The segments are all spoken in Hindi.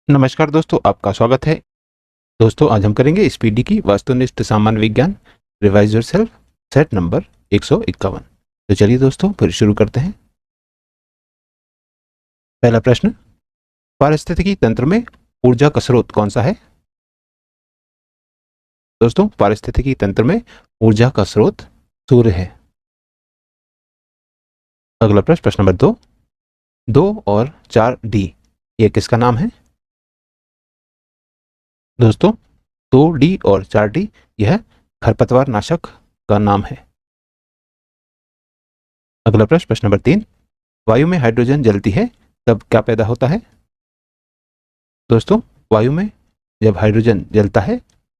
नमस्कार दोस्तों, आपका स्वागत है। दोस्तों, आज हम करेंगे स्पीडी की वस्तुनिष्ठ सामान्य विज्ञान रिवाइज योरसेल्फ सेट नंबर 151। तो चलिए दोस्तों, फिर शुरू करते हैं। पहला प्रश्न, पारिस्थितिकी तंत्र में ऊर्जा का स्रोत कौन सा है? दोस्तों, पारिस्थितिकी तंत्र में ऊर्जा का स्रोत सूर्य है। अगला प्रश्न, प्रश्न नंबर 2, 2 और 4D ये किसका नाम है? दोस्तों, 2D और 4D यह खरपतवार नाशक का नाम है। अगला प्रश्न, प्रश्न नंबर 3, वायु में हाइड्रोजन जलती है तब क्या पैदा होता है? दोस्तों, वायु में जब हाइड्रोजन जलता है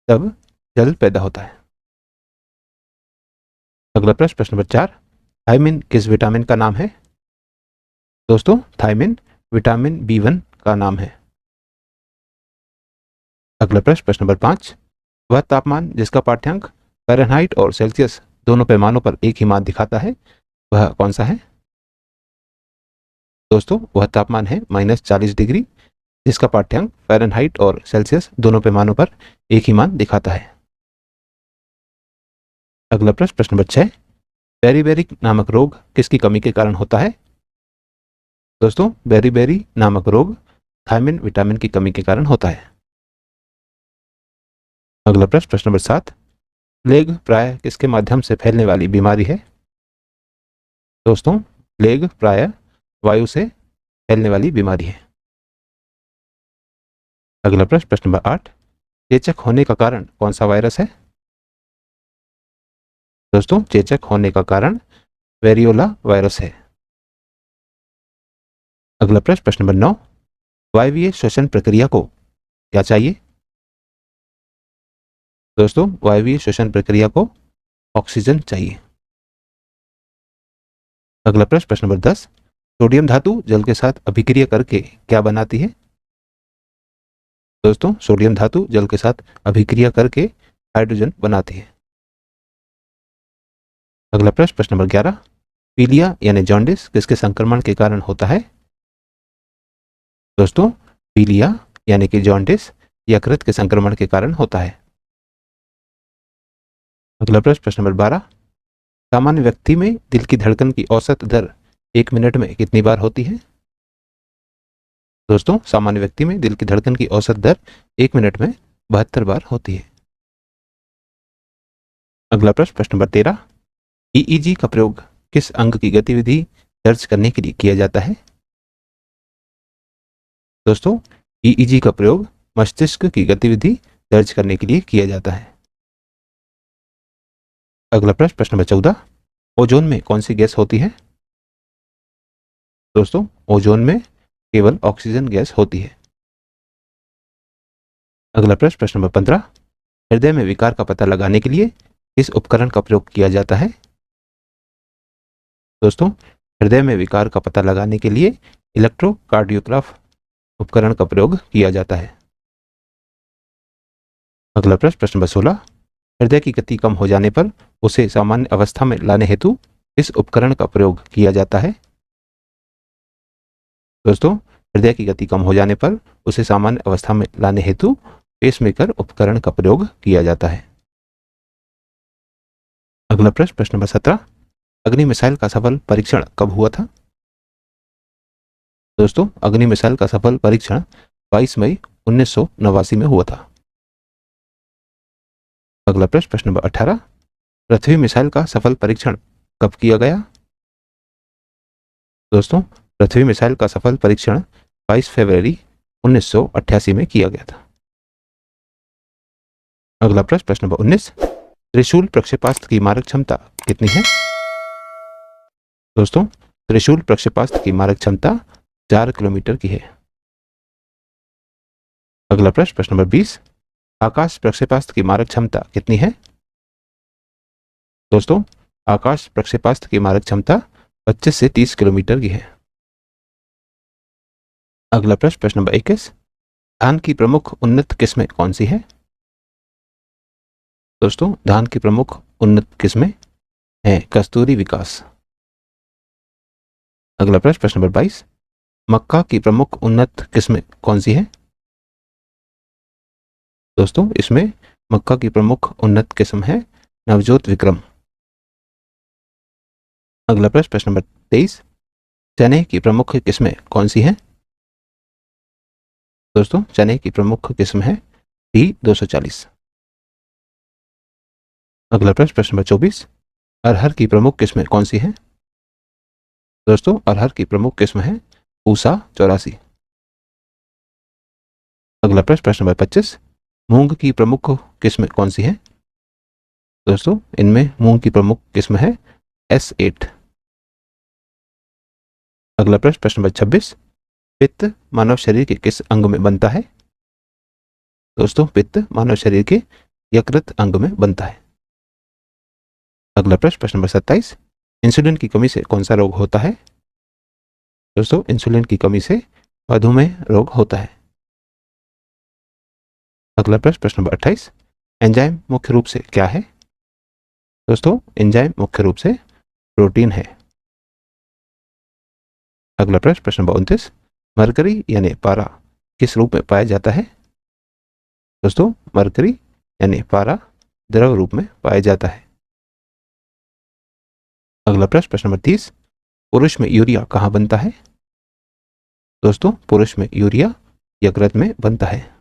तब जल पैदा होता है। अगला प्रश्न, प्रश्न नंबर 4, थायमिन किस विटामिन का नाम है? दोस्तों, थायमिन विटामिन B1 का नाम है। अगला प्रश्न, प्रश्न नंबर 5, वह तापमान जिसका पाठ्यांक फ़ारेनहाइट और सेल्सियस दोनों पैमानों पर एक ही मान दिखाता है, वह कौन सा है? दोस्तों, वह तापमान है -40 डिग्री, जिसका पाठ्यांक फ़ारेनहाइट और सेल्सियस दोनों पैमानों पर एक ही मान दिखाता है। अगला प्रश्न, प्रश्न नंबर 6, बेरीबेरिक नामक रोग किसकी कमी के कारण होता है? दोस्तों, बेरीबेरी नामक रोग थायमिन विटामिन की कमी के कारण होता है। अगला प्रश्न, प्रश्न नंबर 7, प्लेग प्राय किसके माध्यम से फैलने वाली बीमारी है? दोस्तों, प्लेग प्राय वायु से फैलने वाली बीमारी है। अगला प्रश्न, प्रश्न नंबर 8, चेचक होने का कारण कौन सा वायरस है? दोस्तों, चेचक होने का कारण वेरियोला वायरस है। अगला प्रश्न, प्रश्न नंबर 9, वायवीय श्वसन प्रक्रिया को क्या चाहिए? दोस्तों, वायवीय श्वसन प्रक्रिया को ऑक्सीजन चाहिए। अगला प्रश्न, प्रश्न नंबर 10, सोडियम धातु जल के साथ अभिक्रिया करके क्या बनाती है? दोस्तों, सोडियम धातु जल के साथ अभिक्रिया करके हाइड्रोजन बनाती है। अगला प्रश्न, प्रश्न नंबर 11, पीलिया यानी जॉन्डिस किसके संक्रमण के कारण होता है? दोस्तों, पीलिया यानी कि जॉन्डिस यकृत के संक्रमण के कारण होता है। अगला प्रश्न, प्रश्न नंबर 12, सामान्य व्यक्ति में दिल की धड़कन की औसत दर 1 मिनट में कितनी बार होती है? दोस्तों, सामान्य व्यक्ति में दिल की धड़कन की औसत दर 1 मिनट में 72 बार होती है। अगला प्रश्न, प्रश्न नंबर 13, ईईजी का प्रयोग किस अंग की गतिविधि दर्ज करने के लिए किया जाता है? दोस्तों, ईईजी का प्रयोग मस्तिष्क की गतिविधि दर्ज करने के लिए किया जाता है। अगला प्रश्न, प्रश्न नंबर 14, ओजोन में कौन सी गैस होती है? दोस्तों, ओजोन में केवल ऑक्सीजन गैस होती है। अगला प्रश्न, प्रश्न नंबर 15, हृदय में विकार का पता लगाने के लिए किस उपकरण का प्रयोग किया जाता है? दोस्तों, हृदय में विकार का पता लगाने के लिए इलेक्ट्रोकार्डियोग्राफ उपकरण का प्रयोग किया जाता है। अगला प्रश्न, प्रश्न नंबर 16, हृदय की गति कम हो जाने पर उसे सामान्य अवस्था में लाने हेतु किस उपकरण का प्रयोग किया जाता है? दोस्तों, हृदय की गति कम हो जाने पर उसे सामान्य अवस्था में लाने हेतु पेसमेकर उपकरण का प्रयोग किया जाता है। अगला प्रश्न, प्रश्न नंबर 17, अग्नि मिसाइल का सफल परीक्षण कब हुआ था? दोस्तों, अग्नि मिसाइल का सफल परीक्षण 22 मई 1989 में हुआ था। अगला प्रश्न, प्रश्न नंबर 18, पृथ्वी मिसाइल का सफल परीक्षण कब किया गया? दोस्तों, पृथ्वी मिसाइल का सफल परीक्षण 22 फरवरी 1988 में किया गया था। अगला प्रश्न, प्रश्न नंबर 19, त्रिशूल प्रक्षेपास्त्र की मारक क्षमता कितनी है? दोस्तों, त्रिशूल प्रक्षेपास्त्र की मारक क्षमता 4 किलोमीटर की है। अगला प्रश्न, प्रश्न नंबर 20, आकाश प्रक्षेपास्त्र की मारक क्षमता कितनी है? दोस्तों, आकाश प्रक्षेपास्त्र की मारक क्षमता 25 से 30 किलोमीटर की है। अगला प्रश्न, प्रश्न नंबर 21, धान की प्रमुख उन्नत किस्में कौन सी है? दोस्तों, धान की प्रमुख उन्नत किस्में हैं कस्तूरी विकास। अगला प्रश्न, प्रश्न नंबर 22, मक्का की प्रमुख उन्नत किस्में कौन सी है? दोस्तों इसमें मक्का की प्रमुख उन्नत किस्म है नवजोत विक्रम। अगला प्रश्न, प्रश्न नंबर 23, चने की प्रमुख किस्में कौन सी हैं? दोस्तों चने की प्रमुख किस्म है D240। अगला प्रश्न, प्रश्न नंबर 24, अरहर की प्रमुख किस्में कौन सी हैं? दोस्तों अरहर की प्रमुख किस्म है पूसा 84। अगला प्रश्न, प्रश्न नंबर 25, मूंग की प्रमुख किस्म कौन सी है? दोस्तों इनमें मूंग की प्रमुख किस्म है S8। अगला प्रश्न, प्रश्न नंबर 26, पित्त मानव शरीर के किस अंग में बनता है? दोस्तों पित्त मानव शरीर के यकृत अंग में बनता है। अगला प्रश्न, प्रश्न नंबर 27, इंसुलिन की कमी से कौन सा रोग होता है? दोस्तों इंसुलिन की कमी से मधुमेह रोग होता है। अगला प्रश्न, प्रश्न नंबर 28, एंजाइम मुख्य रूप से क्या है? दोस्तों एंजाइम मुख्य रूप से प्रोटीन है। अगला प्रश्न, प्रश्न नंबर 29, मरकरी यानी पारा किस रूप में पाया जाता है? दोस्तों मरकरी यानी पारा द्रव रूप में पाया जाता है। अगला प्रश्न, प्रश्न नंबर 30, पुरुष में यूरिया कहाँ बनता है? दोस्तों पुरुष में यूरिया यकृत में बनता है।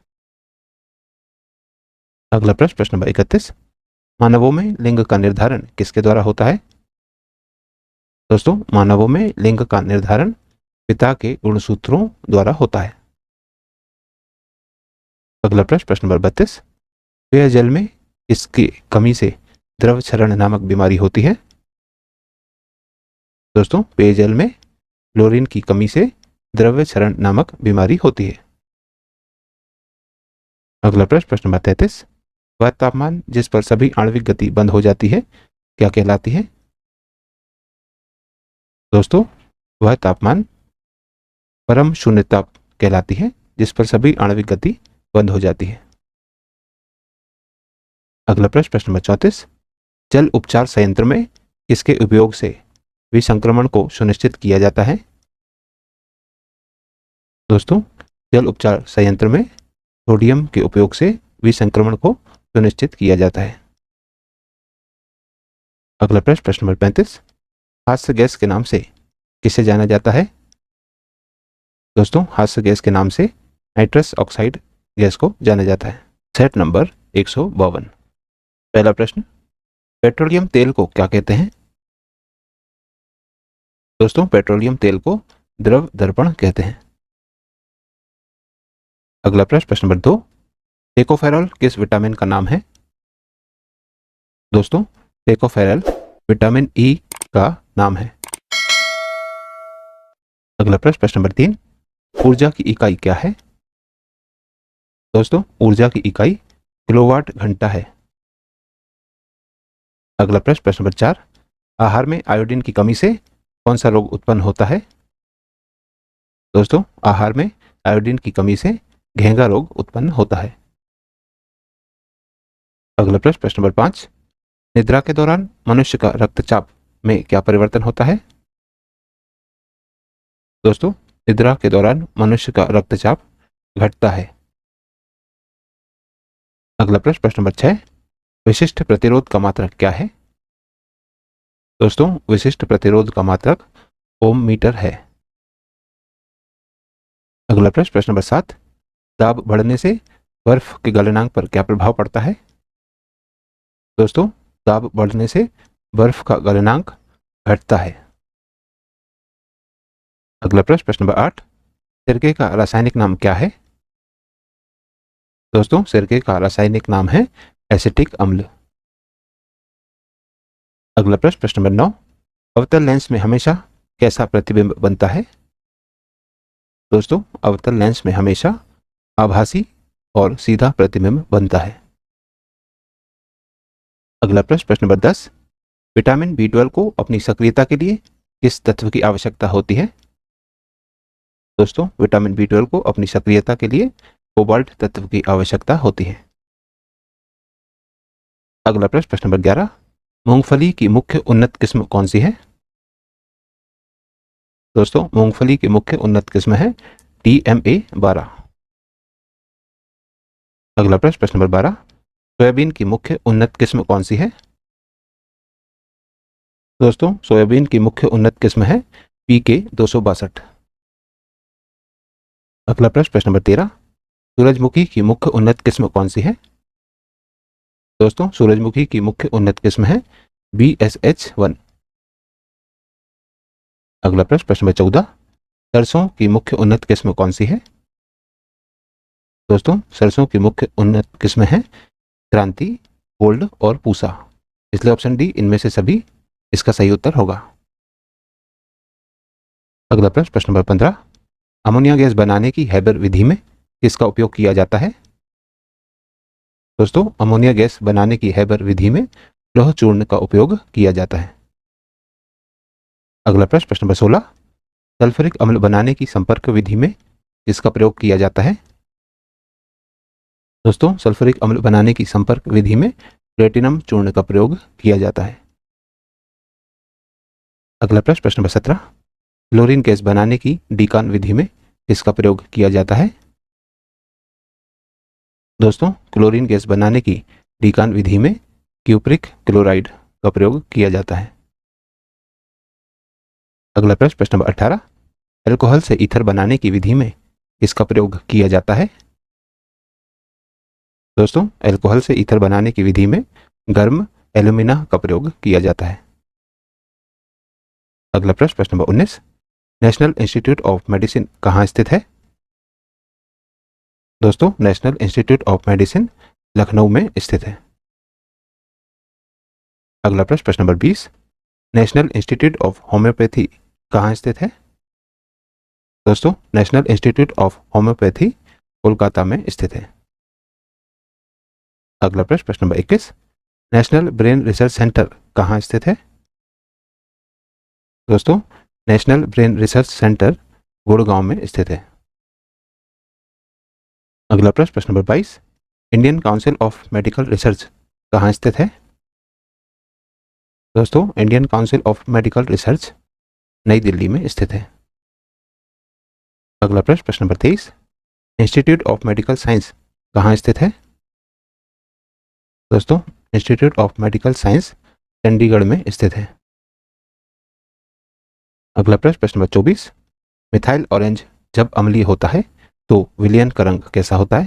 अगला प्रश्न, प्रश्न नंबर 31, मानवों में लिंग का निर्धारण किसके द्वारा होता है? दोस्तों मानवों में लिंग का निर्धारण पिता के गुणसूत्रों द्वारा होता है। अगला प्रश्न, प्रश्न नंबर 32, पेयजल में इसकी कमी से द्रव क्षरण नामक बीमारी होती है? दोस्तों पेयजल में क्लोरीन की कमी से द्रव्य क्षरण नामक बीमारी होती है। अगला प्रश्न, प्रश्न नंबर 33, वह तापमान जिस पर सभी आणविक गति बंद हो जाती है क्या कहलाती है? दोस्तों वह तापमान परम शून्य ताप कहलाती है जिस पर सभी आणविक गति बंद हो जाती है। अगला प्रश्न, प्रश्न नंबर 34, जल उपचार संयंत्र में किसके उपयोग से विसंक्रमण को सुनिश्चित किया जाता है? दोस्तों जल उपचार संयंत्र में सोडियम के उपयोग से विसंक्रमण को सुनिश्चित किया जाता है। अगला प्रश्न, प्रश्न नंबर 35, हास्य गैस के नाम से किसे जाना जाता है? दोस्तों हास्य गैस के नाम से नाइट्रस ऑक्साइड गैस को जाना जाता है। Set number 152। पहला प्रश्न, पेट्रोलियम तेल को क्या कहते हैं? दोस्तों पेट्रोलियम तेल को द्रव दर्पण कहते हैं। अगला प्रश्न, प्रश्न नंबर 2, टेकोफेरॉल किस विटामिन का नाम है? दोस्तों टेकोफेरॉल विटामिन ई का नाम है। अगला प्रश्न, प्रश्न नंबर 3, ऊर्जा की इकाई क्या है? दोस्तों ऊर्जा की इकाई किलोवाट घंटा है। अगला प्रश्न, प्रश्न नंबर 4, आहार में आयोडीन की कमी से कौन सा रोग उत्पन्न होता है? दोस्तों आहार में आयोडीन की कमी से घेंगा रोग उत्पन्न होता है। अगला प्रश्न, प्रश्न नंबर 5, निद्रा के दौरान मनुष्य का रक्तचाप में क्या परिवर्तन होता है? दोस्तों निद्रा के दौरान मनुष्य का रक्तचाप घटता है। अगला प्रश्न, प्रश्न नंबर 6, विशिष्ट प्रतिरोध का मात्रक क्या है? दोस्तों विशिष्ट प्रतिरोध का मात्रक ओम मीटर है। अगला प्रश्न, प्रश्न नंबर 7, दाब बढ़ने से बर्फ के गलनांक पर क्या प्रभाव पड़ता है? दोस्तों दाब बढ़ने से बर्फ का गलनांक घटता है। अगला प्रश्न, प्रश्न नंबर 8, सिरके का रासायनिक नाम क्या है? दोस्तों सिरके का रासायनिक नाम है एसिटिक अम्ल। अगला प्रश्न, प्रश्न नंबर 9, अवतल लेंस में हमेशा कैसा प्रतिबिंब बनता है? दोस्तों अवतल लेंस में हमेशा आभासी और सीधा प्रतिबिंब बनता है। अगला प्रश्न, प्रश्न नंबर 10, विटामिन B12 को अपनी सक्रियता के लिए किस तत्व की आवश्यकता होती है? दोस्तों विटामिन B12 को अपनी सक्रियता के लिए कोबाल्ट तत्व की आवश्यकता होती है। अगला प्रश्न, प्रश्न नंबर 11, मूंगफली की मुख्य उन्नत किस्म कौन सी है? दोस्तों मूंगफली की मुख्य उन्नत किस्म है TMA 12। अगला प्रश्न, प्रश्न नंबर 12, सोयाबीन की मुख्य उन्नत किस्म कौन सी है? दोस्तों, सोयाबीन की मुख्य उन्नत किस्म है PK 262। अगला प्रश्न, प्रश्न नंबर 13, सूरजमुखी की मुख्य उन्नत किस्म कौन सी है? दोस्तों, सूरजमुखी की मुख्य उन्नत किस्म है BSH1। अगला प्रश्न, प्रश्न नंबर 14, सरसों की मुख्य उन्नत किस्म कौन सी है? दोस्तों, सरसों की मुख्य उन्नत किस्म है क्रांति, गोल्ड और पूसा। इसलिए ऑप्शन डी इनमें से सभी इसका सही उत्तर होगा। अगला प्रश्न, प्रश्न नंबर 15, अमोनिया गैस बनाने की हैबर विधि में किसका उपयोग किया जाता है? दोस्तों, अमोनिया गैस बनाने की हैबर विधि में लौह चूर्ण का उपयोग किया जाता है। अगला प्रश्न, प्रश्न नंबर 16, सल्फ्यूरिक अम्ल बनाने की संपर्क विधि में किसका प्रयोग किया जाता है? दोस्तों, सल्फ्यूरिक अम्ल बनाने की संपर्क विधि में प्लेटिनम चूर्ण का प्रयोग किया जाता है। अगला प्रश्न, प्रश्न नंबर 17, क्लोरीन गैस बनाने की डीकान विधि में किसका प्रयोग किया जाता है? दोस्तों, क्लोरीन गैस बनाने की डीकान विधि में क्यूप्रिक क्लोराइड का प्रयोग किया जाता है। अगला प्रश्न, प्रश्न नंबर 18, अल्कोहल से ईथर बनाने की विधि में किसका प्रयोग किया जाता है? दोस्तों, अल्कोहल से ईथर बनाने की विधि में गर्म एल्यूमिना का प्रयोग किया जाता है। अगला प्रश्न, प्रश्न number 19, national institute of medicine कहाँ स्थित है? दोस्तों, national institute of medicine Lucknow में स्थित है। अगला प्रश्न, प्रश्न number 20, national institute of homeopathy कहाँ स्थित है? दोस्तों, national institute of homeopathy Kolkata में स्थित है। अगला प्रश्न, प्रश्न number 21, national brain research centre कहाँ स्थित है? दोस्तों, national brain research centre Gurgaon में स्थित है। अगला प्रश्न, प्रश्न number 22, Indian council of medical research कहाँ स्थित है? दोस्तों, Indian council of medical research नई दिल्ली में स्थित है। अगला प्रश्न, प्रश्न number 23, institute of medical science कहाँ स्थित है? दोस्तों, institute of medical science Chandigarh में स्थित है। अगला प्रश्न, प्रश्न नंबर 24, मिथाइल ऑरेंज जब अम्लीय होता है तो विलयन का रंग कैसा होता है?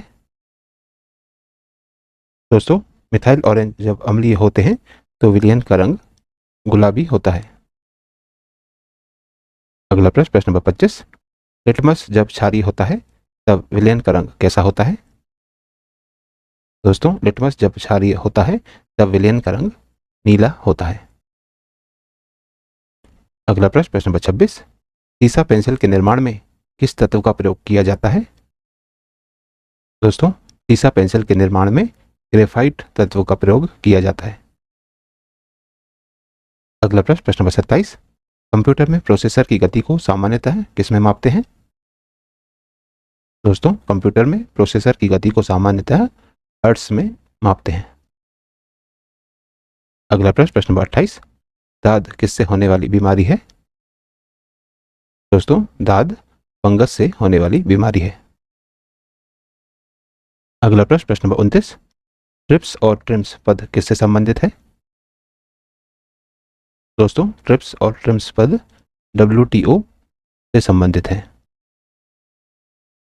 दोस्तों, मिथाइल ऑरेंज जब अम्लीय होते हैं तो विलयन का रंग गुलाबी होता है। अगला प्रश्न, प्रश्न नंबर 25, लिटमस जब क्षारीय होता है तब विलयन का रंग कैसा होता है? दोस्तों, लिटमस जब क्षारीय होता है तब विलयन का रंग नीला होता है। अगला प्रश्न, प्रश्न नंबर 26, सीसा पेंसिल के निर्माण में किस तत्व का प्रयोग किया जाता है? दोस्तों, सीसा पेंसिल के निर्माण में ग्रेफाइट तत्व का प्रयोग किया जाता है। अगला प्रश्न, प्रश्न नंबर 27, कंप्यूटर में प्रोसेसर की गति को सामान्यतः किस में मापते हैं? दोस्तों, कंप्यूटर में प्रोसेसर की गति को सामान्यतः हर्ट्ज में मापते हैं। अगला प्रश्न, प्रश्न नंबर 28, दाद किससे होने वाली बीमारी है? दोस्तों, दाद फंगस से होने वाली बीमारी है। अगला प्रश्न, प्रश्न नंबर 29, ट्रिप्स और ट्रिम्स पद किससे संबंधित है? दोस्तों, ट्रिप्स और ट्रिम्स पद WTO से संबंधित है।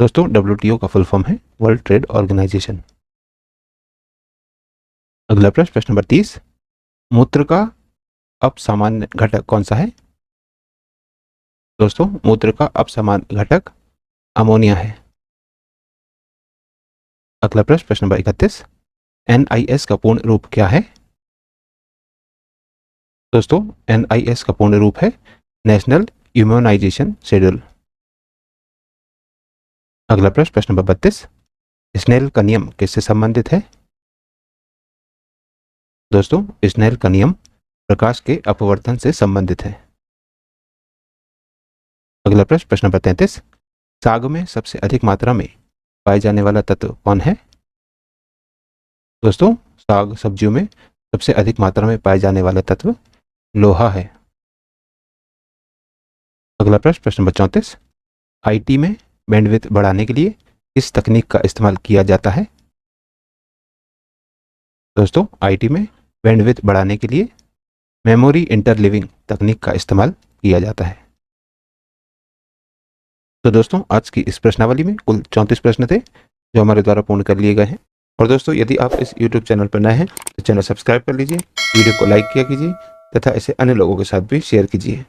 दोस्तों, WTO का फुल फॉर्म है वर्ल्ड ट्रेड ऑर्गेनाइजेशन। अगला प्रश्न, प्रश्न नंबर 30, मूत्र का अपसामान्य घटक कौन सा है? दोस्तों, मूत्र का अपसामान्य घटक अमोनिया है। अगला प्रश्न, प्रश्न नंबर 31, NIS का पूर्ण रूप क्या है? दोस्तों, NIS का पूर्ण रूप है नेशनल इम्यूनाइजेशन शेड्यूल। अगला प्रश्न, प्रश्न नंबर 32, स्नेल का नियम किससे संबंधित है? दोस्तों, स्नेल का नियम प्रकाश के अपवर्तन से संबंधित है। अगला प्रश्न, प्रश्न नंबर 33, साग में सबसे अधिक मात्रा में पाए जाने वाला तत्व कौन है? दोस्तों, साग सब्जियों में सबसे अधिक मात्रा में पाए जाने वाला तत्व लोहा है। अगला प्रश्न, प्रश्न नंबर 34, IT में बैंडविड्थ बढ़ाने के लिए किस तकनीक का इस्तेमाल किया जाता है? दोस्तों आईटी में बैंडविड्थ बढ़ाने के लिए मेमोरी इंटरलीविंग तकनीक का इस्तेमाल किया जाता है। तो दोस्तों आज की इस प्रश्नावली में कुल 34 प्रश्न थे जो हमारे द्वारा पूर्ण कर लिए गए हैं। और दोस्तों यदि आप इस YouTube चैनल पर नए हैं तो चैनल सब्सक्राइब कर लीजिए, वीडियो को लाइक किया कीजिए तथा इसे अन्य लोगों के साथ भी शेयर कीजिए।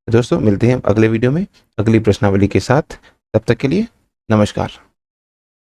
दोस्तों मिलते हैं अगले वीडियो में अगली प्रश्नावली के साथ। तब तक के लिए नमस्कार।